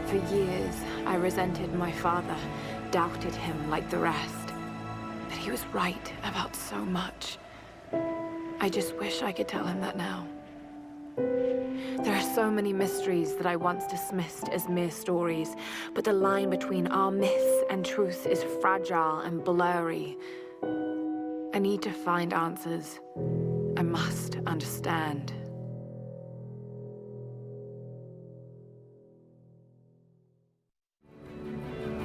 For years, I resented my father, doubted him like the rest. But he was right about so much. I just wish I could tell him that now. There are so many mysteries that I once dismissed as mere stories, but the line between our myths and truth is fragile and blurry. I need to find answers. I must understand.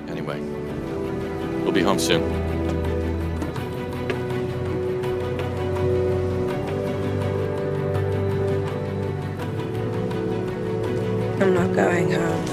Anyway, we'll be home soon. I'm not going home.